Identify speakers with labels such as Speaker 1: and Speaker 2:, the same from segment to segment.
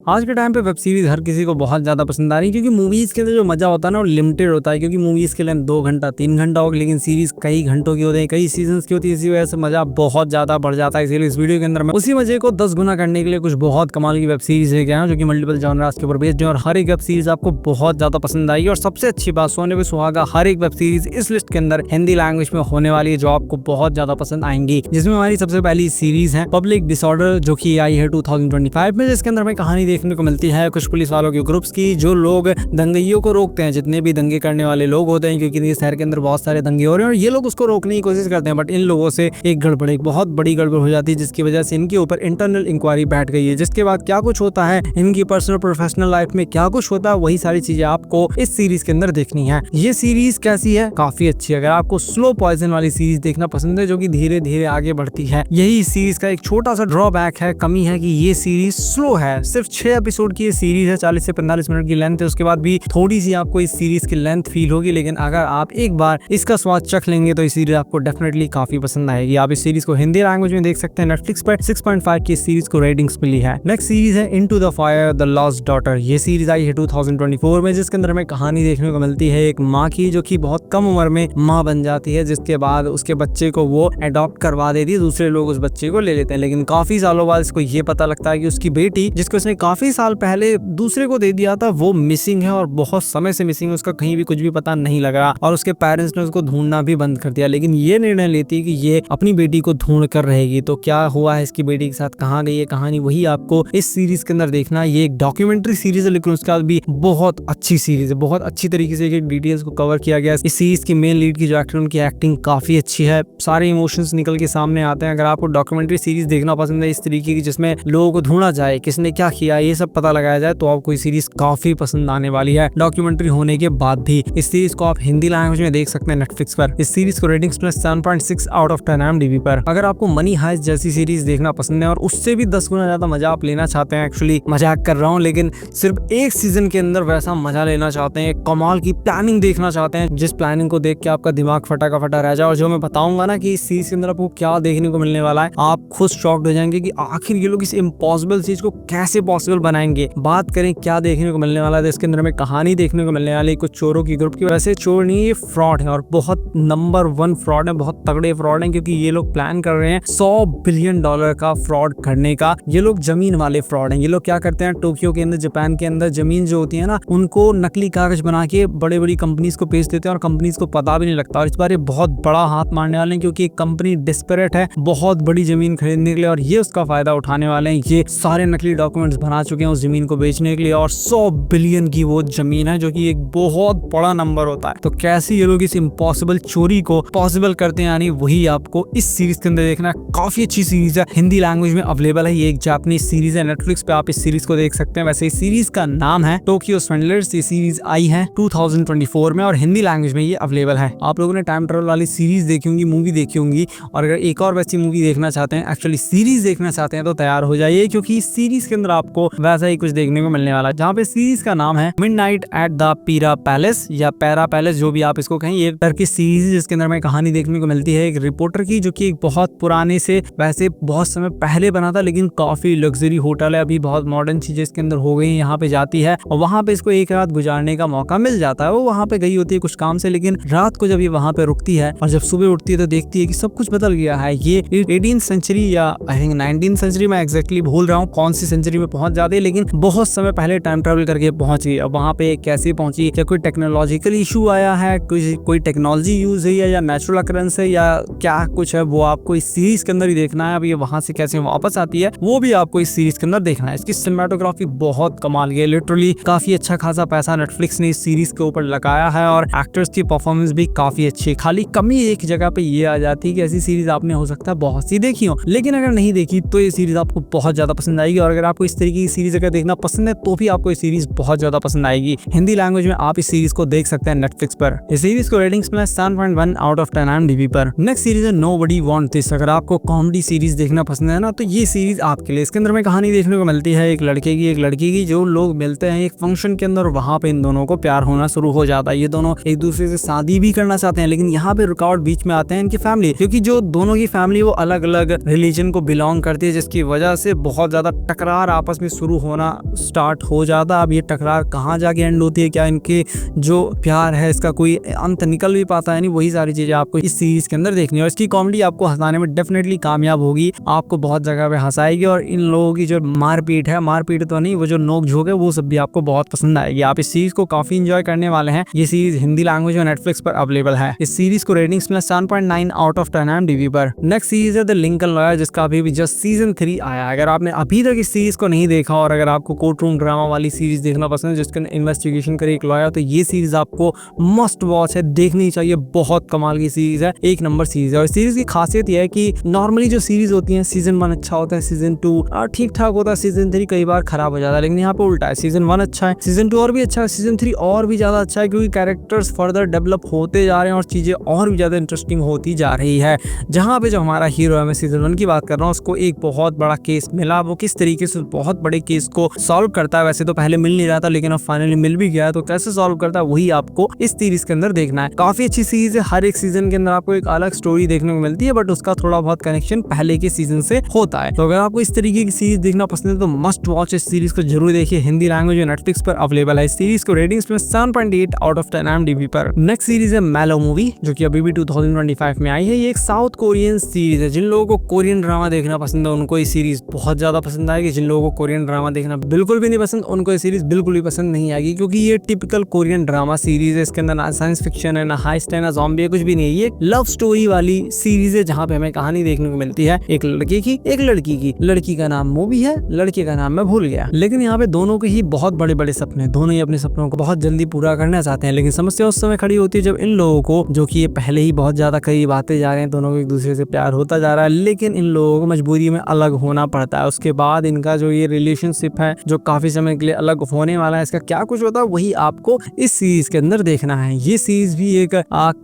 Speaker 1: आज के टाइम पे वेब सीरीज हर किसी को बहुत ज्यादा पसंद आ रही है क्योंकि मूवीज के अंदर जो मजा होता है ना वो लिमिटेड होता है। क्योंकि मूवीज के लिए 2 घंटा 3 घंटा होगा, लेकिन सीरीज कई घंटों की होती है, कई सीजन की होती है। इसी वजह से मजा बहुत ज्यादा बढ़ जाता है। इसीलिए इस वीडियो के अंदर मैं उसी मजे को 10 गुना करने के लिए कुछ बहुत कमाल की वेब सीरीज लेके आया जो कि मल्टीपल जॉनरास के ऊपर बेस्ड है और हर एक वेब सीरीज आपको बहुत ज्यादा पसंद आएगी। और सबसे अच्छी बात, सोने पे सुहागा हर एक वेब सीरीज इस लिस्ट के अंदर हिंदी लैंग्वेज में होने वाली है जो आपको बहुत ज्यादा पसंद आएंगी। जिसमें हमारी सबसे पहली सीरीज है पब्लिक डिसऑर्डर, जो कि आई है 2025 में, जिसके अंदर हमें कहानी देखने को मिलती है कुछ पुलिस वालों के ग्रुप्स की, जो लोग दंगइयों को रोकते हैं, जितने भी दंगे करने वाले लोग होते हैं। क्योंकि शहर के अंदर बहुत सारे दंगे हो रहे हैं और ये लोग उसको रोकने की कोशिश करते हैं, बट इन लोगों से एक गड़बड़, एक बहुत बड़ी गड़बड़ हो जाती है, जिसकी वजह से इनके ऊपर इंटरनल इंक्वायरी बैठ गई है। जिसके बाद क्या कुछ होता है इनकी पर्सनल प्रोफेशनल लाइफ में, क्या कुछ होता है, वही सारी चीजें आपको इस सीरीज के अंदर देखनी है। ये सीरीज कैसी है? काफी अच्छी है। अगर आपको स्लो पॉइजन वाली सीरीज देखना पसंद है जो कि धीरे धीरे आगे बढ़ती है, यही इस सीरीज का एक छोटा सा ड्रॉबैक है, कमी है कि ये सीरीज स्लो है। सिर्फ 6 एपिसोड की ये सीरीज है, 40 से 45 मिनट की लेंथ है। उसके बाद भी थोड़ी सी आपको इस सीरीज की लेंथ फील होगी, लेकिन अगर आप एक बार इसका स्वाद चख लेंगे तो इस सीरीज आपको डेफिनेटली काफी पसंद आएगी। आप इस सीरीज को हिंदी लैंग्वेज में देख सकते हैं। नेटफ्लिक्स पर 6.5 की इस सीरीज को रेटिंग्स मिली है। नेक्स्ट सीरीज है into the fire the lost daughter. ये सीरीज आई है 2024 में, जिसके अंदर हमें कहानी देखने को मिलती है एक माँ की, जो कि बहुत कम उम्र में माँ बन जाती है, जिसके बाद उसके बच्चे को वो अडॉप्ट करवा देती है, दूसरे लोग उस बच्चे को ले लेते हैं। लेकिन काफी सालों बाद इसको ये पता लगता है कि उसकी बेटी, जिसको उसने काफी साल पहले दूसरे को दे दिया था, वो मिसिंग है और बहुत समय से मिसिंग है। उसका कहीं भी कुछ भी पता नहीं लग रहा और उसके पेरेंट्स ने उसको ढूंढना भी बंद कर दिया। लेकिन ये निर्णय लेती है कि ये अपनी बेटी को ढूंढ कर रहेगी। तो क्या हुआ है इसकी बेटी के साथ, कहाँ गई है कहानी, वही आपको इस सीरीज के अंदर देखना है। ये एक डॉक्यूमेंट्री सीरीज है, लेकिन उसके बाद भी बहुत अच्छी सीरीज है। बहुत अच्छी तरीके से डिटेल्स को कवर किया गया है। इस सीरीज की मेन लीड की जो एक्टर, उनकी एक्टिंग काफी अच्छी है। सारे इमोशंस निकल के सामने आते हैं। अगर आपको डॉक्यूमेंट्री सीरीज देखना पसंद है इस तरीके की, जिसमें लोगों को ढूंढा जाए, किसने क्या किया, ये सब पता लगाया जाए, तो आपको ये सीरीज काफी पसंद आने वाली है। डॉक्यूमेंट्री होने के बाद भी इस सीरीज को आप हिंदी लैंग्वेज में देख सकते हैं नेटफ्लिक्स पर। इस सीरीज को रेटिंग्स में 7.6 आउट ऑफ 10 IMDb पर। अगर आपको मनी हाइस्ट जैसी सीरीज देखना पसंद है और उससे भी 10 गुना ज्यादा मजा आप लेना चाहते हैं, एक्चुअली मजाक कर रहा हूँ, लेकिन सिर्फ एक सीजन के अंदर वैसा मजा लेना चाहते हैं, कमाल की प्लानिंग देखना चाहते हैं, जिस प्लानिंग को देख के आपका दिमाग फटा का फटा रह जाए, और जो मैं बताऊंगा ना कि इस सीरीज के अंदर आपको क्या देखने को मिलने वाला है, आप खुद शॉक्ड हो जाएंगे कि आखिर ये लोग इस इम्पॉसिबल चीज को कैसे पॉसिबल बनाएंगे। बात करें क्या देखने को मिलने वाला है, तो इसके अंदर हमें कहानी देखने को मिलने वाली कुछ चोरों की ग्रुप की। वैसे चोर नहीं, ये फ्रॉड है और बहुत नंबर 1 फ्रॉड है, बहुत तगड़े फ्रॉड है, क्योंकि ये लोग प्लान कर रहे हैं $100 बिलियन का फ्रॉड करने का। ये लोग जमीन वाले फ्रॉड हैं। ये लोग क्या करते हैं, टोक्यो के अंदर, जापान के अंदर जमीन जो होती है ना, उनको नकली कागज बना के बड़े बड़ी कंपनीज को बेच देते हैं और कंपनीज को पता भी नहीं लगता। और इस बार ये बहुत बड़ा हाथ मारने वाले हैं, क्योंकि एक कंपनी डिस्परेट है बहुत बड़ी जमीन खरीदने के लिए, और ये उसका फायदा उठाने वाले हैं। ये सारे नकली डॉक्यूमेंट्स बना चुके हैं उस जमीन को बेचने के लिए, और 100 बिलियन की वो जमीन है, जो कि एक बहुत बड़ा नंबर होता है। तो कैसे ये लोग इस इम्पॉसिबल चोरी को पॉसिबल करते हैं, यानी वही आपको इस सीरीज के अंदर देखना। काफी अच्छी सीरीज है, हिंदी लैंग्वेज में अवेलेबल है। ये एक जापानीज सीरीज है, नेटफ्लिक्स पे आप इस सीरीज को देख सकते हैं। वैसे इस सीरीज का नाम है टोक्यो स्वेंडलर्स। ये सीरीज आई है 2024 में और हिंदी लैंग्वेज में ये अवेलेबल है। आप लोगों ने टाइम ट्रेवल वाली सीरीज देखी होंगी, मूवी देखी होंगी, और अगर एक और वैसी मूवी देखना चाहते हैं, एक्चुअली सीरीज देखना चाहते हैं, तो तैयार हो जाइए, क्योंकि इस सीरीज के अंदर आपको वैसा ही कुछ देखने को मिलने वाला है। जहाँ पे सीरीज का नाम है मिडनाइट एट द पीरा पैलेस या पैरा पैलेस, जो भी आप इसको कहें। ये टर्किश सीरीज है, जिसके अंदर हमें कहानी देखने को मिलती है एक रिपोर्टर की, जो कि एक बहुत पुराने से, वैसे बहुत समय पहले बना था, लेकिन काफी लग्जरी होटल है। अभी बहुत मॉडर्न चीजें इसके अंदर हो गई हैं। यहाँ पे जाती है और वहाँ पे इसको एक रात गुजारने का मौका मिल जाता है। वो वहाँ पे गई होती है कुछ काम से, लेकिन रात को जब ये वहाँ पे रुकती है और जब सुबह उठती है तो देखती है कि सब कुछ बदल गया है। ये 18th सेंचुरी या आई थिंक 19th सेंचुरी में, एग्जैक्टली भूल रहा हूँ कौन सी सेंचुरी में पहुंच जाती है, लेकिन बहुत समय पहले टाइम ट्रेवल करके पहुंची। अब वहाँ पे कैसे पहुंची, क्या कोई टेक्नोलॉजिकल इशू आया है, कोई टेक्नोलॉजी यूज है या नेचुरल अकरेंस है या क्या कुछ है, वो आपको इस सीरीज के अंदर ही देखना है। अब ये वहां से कैसे वापस आती है, वो भी आपको इस सीरीज के अंदर देखना है। इसकी सिनेमेटोग्राफी बहुत कमाल की है, लिटरली काफी अच्छा खासा पैसा नेटफ्लिक्स ने इस सीरीज के ऊपर लगाया है, और एक्टर्स की परफॉर्मेंस भी काफी अच्छी है। खाली कमी एक जगह पे ये आ जाती है कि ऐसी सीरीज आपने हो सकता है बहुत सी देखी हो, लेकिन अगर नहीं देखी तो ये सीरीज आपको बहुत ज्यादा पसंद आएगी। और अगर आपको इस तरीके की सीरीज अगर देखना पसंद है तो भी आपको ये सीरीज बहुत ज्यादा पसंद आएगी। हिंदी लैंग्वेज में आप इस सीरीज को देख सकते हैं नेटफ्लिक्स पर। इस सीरीज को रेटिंग्स में 7.1 आउट ऑफ 10 IMDb पर। नेक्स्ट सीरीज है नोबडी वांट्स दिस। अगर आपको कॉमेडी सीरीज देखना पसंद है ना, तो ये सीरीज आपके लिए। इसके अंदर में कहानी देखने को मिलती है एक लड़के की, एक लड़की की, जो लोग मिलते हैं एक फंक्शन के अंदर, वहां पे इन दोनों को प्यार होना शुरू हो जाता है। ये दोनों एक दूसरे से शादी भी करना चाहते हैं, लेकिन यहाँ पे रुकावट बीच में आते हैं इनकी फैमिली, क्योंकि जो दोनों की फैमिली वो अलग अलग रिलीजन को बिलोंग करती है, जिसकी वजह से बहुत ज्यादा टकरार आपस में पे शुरू होना स्टार्ट हो जाता। अब ये टकरार कहाँ जाके एंड होती है, क्या इनके जो प्यार है इसका कोई अंत निकल भी पाता है नहीं, वही सारी चीजें आपको इस सीरीज के अंदर देखनी है। और इसकी कॉमेडी आपको हंसाने में डेफिनेटली कामयाब होगी, आपको बहुत जगह पे हंसाएगी। और इन लोगों की जो मारपीट है, मारपीट तो नहीं, वो जो नोक झोंक है, वो सब भी आपको बहुत पसंद आएगी। आप इस सीरीज को काफी इंजॉय करने वाले हैं। ये सीरीज हिंदी लैंग्वेज और नेटफ्लिक्स पर अवेलेबल है। इस सीरीज को रेटिंग्स में 7.9 आउट ऑफ 10 IMDb पर। नेक्स्ट सीरीज है द लिंकन लॉयर, जिसका अभी भी जस्ट सीजन 3 आया। अगर आपने अभी तक इस सीरीज को नहीं देखा और अगर आपको कोर्ट रूम ड्रामा वाली सीरीज देखना पसंद है जिसके इन्वेस्टिगेशन करे एक लॉयर, तो ये सीरीज आपको मस्ट वॉच है, देखनी चाहिए। बहुत कमाल की सीरीज है, एक नंबर सीरीज है। और सीरीज की खासियत यह है कि नॉर्मली जो सीरीज होती है सीजन 1 अच्छा होता है, सीजन 2 ठीक ठाक होता है, सीजन 3 कई बार खराब हो जाता है। लेकिन यहाँ पे उल्टा है, सीजन 1 अच्छा है, सीजन 2 और भी अच्छा है, सीजन 3 और भी ज्यादा अच्छा है, क्योंकि कैरेक्टर्स फर्दर डेवलप होते जा रहे हैं और चीजें और भी ज्यादा इंटरेस्टिंग होती जा रही है। जहाँ पे जो हमारा हीरो है, मैं सीजन 1 की बात कर रहा हूँ, उसको एक बहुत बड़ा केस मिला। वो किस तरीके से बहुत बड़े केस को सॉल्व करता है, वैसे तो पहले मिल नहीं रहा था लेकिन अब फाइनली मिल भी गया है, तो कैसे सॉल्व करता है वही आपको इस सीरीज के अंदर देखना है। काफी अच्छी सीरीज है, हर एक सीजन के अंदर आपको एक अलग स्टोरी देखने को मिलती है, बट उसका थोड़ा बहुत कनेक्शन पहले के सीजन से होता है। तो अगर आपको इस तरीके की सीरीज देखना पसंद है तो मस्ट वॉच इस सीरीज को जरूर देखिए। हिंदी लैंग्वेज और नेटफ्लिक्स पर अवेलेबल है। इस सीरीज को रेटिंग्स में 7.8 आउट ऑफ 10 IMDb पर। नेक्स्ट सीरीज है मैलो मूवी, जो कि अभी भी 2025 में आई है। ये एक साउथ कोरियन सीरीज है। जिन लोगों को कोरियन ड्रामा देखना पसंद है उनको ये सीरीज बहुत ज्यादा पसंद आएगी। जिन लोगों को कोरियन ड्रामा देखना बिल्कुल भी नहीं पसंद उनको ये सीरीज बिल्कुल भी पसंद नहीं आएगी, क्योंकि ये टिपिकल कोरियन ड्रामा सीरीज है। इसके अंदर ना साइंस फिक्शन है, ना हाइस्ट है, ना ज़ॉम्बी है, कुछ भी नहीं है। ये लव स्टोरी वाली सीरीज है जहाँ पे हमें कहानी देखने को मिलती है एक लड़के की, एक लड़की की। लड़की का नाम मूवी है, लड़के का नाम मैं भूल गया। लेकिन यहाँ पे दोनों के ही बहुत बड़े बड़े सपने, दोनों ही अपने सपनों को बहुत जल्दी पूरा करना चाहते हैं। लेकिन समस्या उस समय खड़ी होती है जब इन लोगों को, जो कि ये पहले ही बहुत ज्यादा करीब आते जा रहे हैं, दोनों को एक दूसरे से प्यार होता जा रहा है, लेकिन इन लोगों को मजबूरी में अलग होना पड़ता है। उसके बाद इनका जो ये रिलेशनशिप है जो काफी समय के लिए अलग होने वाला है, इसका क्या कुछ होता है वही आपको इस सीरीज के अंदर देखना है। ये सीरीज भी एक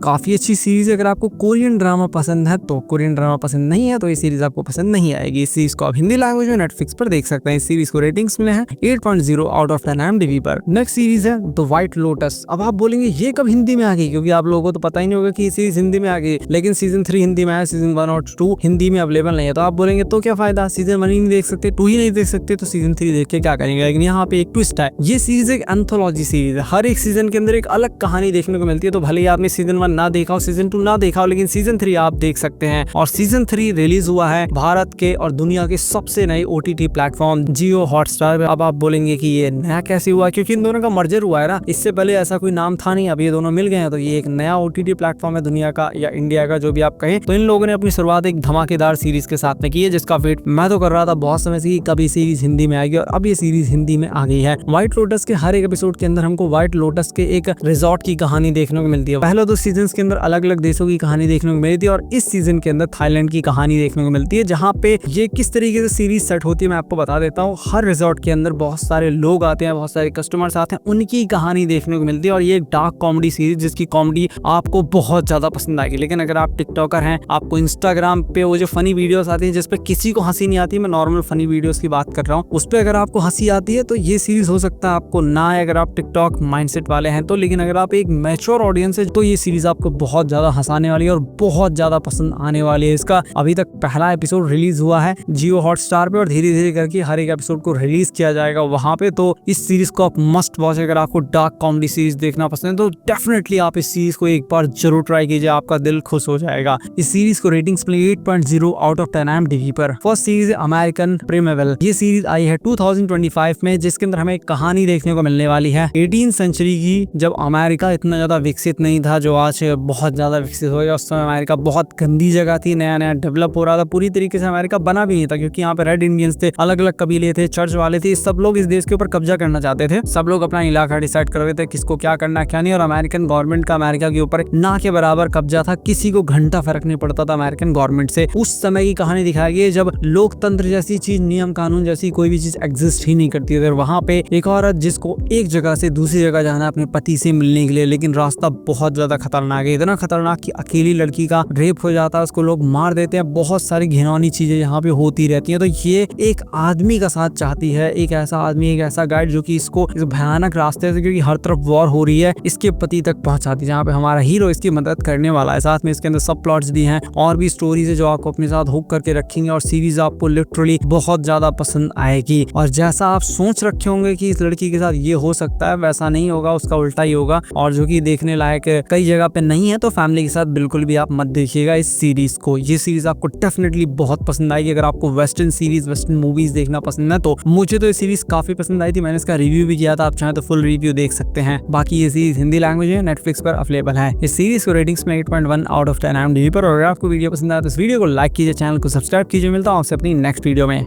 Speaker 1: काफी अच्छी सीरीज है। अगर आपको कोरियन ड्रामा पसंद है तो, कोरियन ड्रामा पसंद नहीं है तो ये सीरीज आपको पसंद नहीं आएगी। इस सीरीज को आप हिंदी लैंग्वेज में नेटफ्लिक्स पर देख सकते हैं। इस सीरीज को रेटिंग्स मिले हैं 8.0 आउट ऑफ 10 IMDb पर। नेक्स्ट सीरीज है द व्हाइट लोटस। अब आप बोलेंगे ये कब हिंदी में आ गई, क्योंकि आप लोगों को तो पता ही नहीं होगा कि ये सीरीज हिंदी में आ गई। लेकिन सीजन 3 हिंदी में है, सीजन 1 और 2 हिंदी में अवेलेबल नहीं है। तो आप बोलेंगे तो क्या फायदा, सीजन 1 ही नहीं देख सकते, 2 ही नहीं देख सकते, तो सीजन 3 देख के क्या करेंगे। लेकिन यहाँ पे एक ट्विस्ट है, ये सीरीज एक एंथोलॉजी सीरीज है। हर एक सीजन के अंदर एक अलग कहानी देखने को मिलती है। तो भले ही आपने सीजन 1 ना देखा हो, सीजन 2 ना देखा हो, लेकिन सीजन 3 आप देख सकते हैं। और सीजन 3 रिलीज हुआ है भारत के और दुनिया के सबसे नए OTT प्लेटफॉर्म जियो हॉटस्टार। अब आप बोलेंगे कि ये नया कैसे हुआ, क्योंकि इन दोनों का मर्जर हुआ है ना, इससे पहले ऐसा कोई नाम था नहीं, अब ये दोनों मिल गए हैं। तो ये एक नया OTT प्लेटफॉर्म है दुनिया का या इंडिया का, जो भी आप कहें। तो इन लोगों ने अपनी शुरुआत एक धमाकेदार सीरीज के साथ में की है, जिसका वेट मैं तो कर रहा था बहुत समय से कि कब ये सीरीज हिंदी में आएगी, और अब ये सीरीज हिंदी में आ गई है। व्हाइट लोटस के हर एक एपिसोड के अंदर हमको व्हाइट लोटस के एक रिजॉर्ट की कहानी देखने को मिलती है। पहले तो सीजन के अंदर अलग अलग देशों की कहानी देखने को मिलती है, और इस सीजन के अंदर थाईलैंड की कहानी देखने को मिलती है। जहाँ पे ये किस तरीके से सीरीज सेट होती है मैं आपको बता देता हूँ। हर रिजॉर्ट के अंदर बहुत सारे लोग आते हैं, बहुत सारे कस्टमर्स आते हैं, उनकी कहानी देखने को मिलती है। और ये एक डार्क कॉमेडी सीरीज, जिसकी कॉमेडी आपको बहुत ज्यादा पसंद आएगी। लेकिन अगर आप टिकटॉकर हैं, आपको इंस्टाग्राम पे वो जो फनी वीडियोस आती है जिसपे किसी को हंसी नहीं आती, मैं नॉर्मल फनी वीडियोस की बात कर रहा हूँ, उस पे अगर आपको हंसी आती है तो ये सीरीज हो सकता है आपको ना आए, अगर आप टिकटॉक माइंडसेट वाले हैं तो। लेकिन अगर आप एक मैच्योर ऑडियंस है तो ये सीरीज आपको बहुत ज्यादा हंसाने वाली है और बहुत ज्यादा पसंद आने वाली है। इसका अभी तक पहला एपिसोड रिलीज हुआ है जियो हॉटस्टार पे, और धीरे धीरे करके हर एक एपिसोड को रिलीज किया जाएगा वहां पे। तो इस सीरीज को आप मस्ट वॉच, अगर आपको डार्क कॉमेडी सीरीज देखना पसंद है तो डेफिनेटली आप इस सीरीज को एक बार जरूर ट्राई कीजिए, आपका दिल खुश हो जाएगा। इस सीरीज को रेटिंग्स मिली 8.0 आउट ऑफ 10 IMDb पर। First series American Primeval. ये सीरीज आई है 2025 में, जिसके अंदर हमें एक कहानी देखने को मिलने वाली है 18th सेंचुरी की, जब अमेरिका इतना ज्यादा विकसित नहीं था जो आज बहुत ज्यादा विकसित हो गया। उस समय अमेरिका बहुत गंदी जगह थी, नया नया डेवलप हो रहा था, पूरी तरीके से अमेरिका बना भी नहीं था, क्योंकि यहाँ पे रेड इंडियंस थे, अलग अलग कबीले थे, चर्च वाले थे, सब लोग इस देश के ऊपर कब्जा करना चाहते थे। सब लोग अपना इलाका डिसाइड कर रहे थे किसको क्या करना क्या नहीं, और अमेरिकन गवर्नमेंट का अमेरिका के ऊपर ना के बराबर कब्जा था, किसी को घंटा फर्क नहीं पड़ता था अमेरिकन गवर्नमेंट से। उस समय की कहानी दिखाई गई जब लोकतंत्र जैसी चीज, नियम कानून जैसी कोई भी चीज एग्जिस्ट ही नहीं करती थी। वहां पे एक औरत जिसको एक जगह से दूसरी जगह जाना अपने पति से मिलने के लिए, लेकिन रास्ता बहुत ज्यादा खतरनाक है, इतना खतरनाक कि अकेली लड़की का रेप हो जाता है, उसको लोग मार देते हैं, बहुत सारी घिनौनी चीजें यहाँ पे होती रहती हैं। तो ये एक आदमी का साथ चाहती है, एक ऐसा आदमी, एक ऐसा गाइड जो कि इसको इस भयानक रास्ते से, क्योंकि हर तरफ वॉर हो रही है, इसके पति तक पहुंचाती है, जहाँ पे हमारा हीरो इसकी मदद करने वाला है। साथ में इसके अंदर सब प्लॉट्स भी हैं और भी स्टोरीज है जो आपको अपने साथ हुक करके रखेंगे, और सीरीज आपको लिटरली बहुत ज्यादा पसंद आएगी। जाएगी। और जैसा आप सोच रखे होंगे कि इस लड़की के साथ ये हो सकता है, वैसा नहीं होगा, उसका उल्टा ही होगा और जो कि देखने लायक कई जगह पे नहीं है। तो फैमिली के साथ बिल्कुल भी आप मत देखिएगा इस सीरीज को। ये सीरीज आपको डेफिनेटली बहुत पसंद आएगी। अगर आपको वेस्टर्न सीरीज, वेस्टर्न मूवीज देखना पसंद है तो मुझे तो ये सीरीज काफी पसंद आई थी। मैंने इसका रिव्यू भी किया था, आप चाहें तो फुल रिव्यू देख सकते हैं। बाकी ये सीरीज हिंदी लैंग्वेज में नेटफ्लिक्स पर अवेलेबल है। इस सीरीज को रेटिंग्स में 8.1 आउट ऑफ 10 IMDb पर। और अगर आपको वीडियो पसंद आया तो इस वीडियो को लाइक कीजिए, चैनल को सब्सक्राइब कीजिए। मिलता हूं आपसे अपनी नेक्स्ट वीडियो में।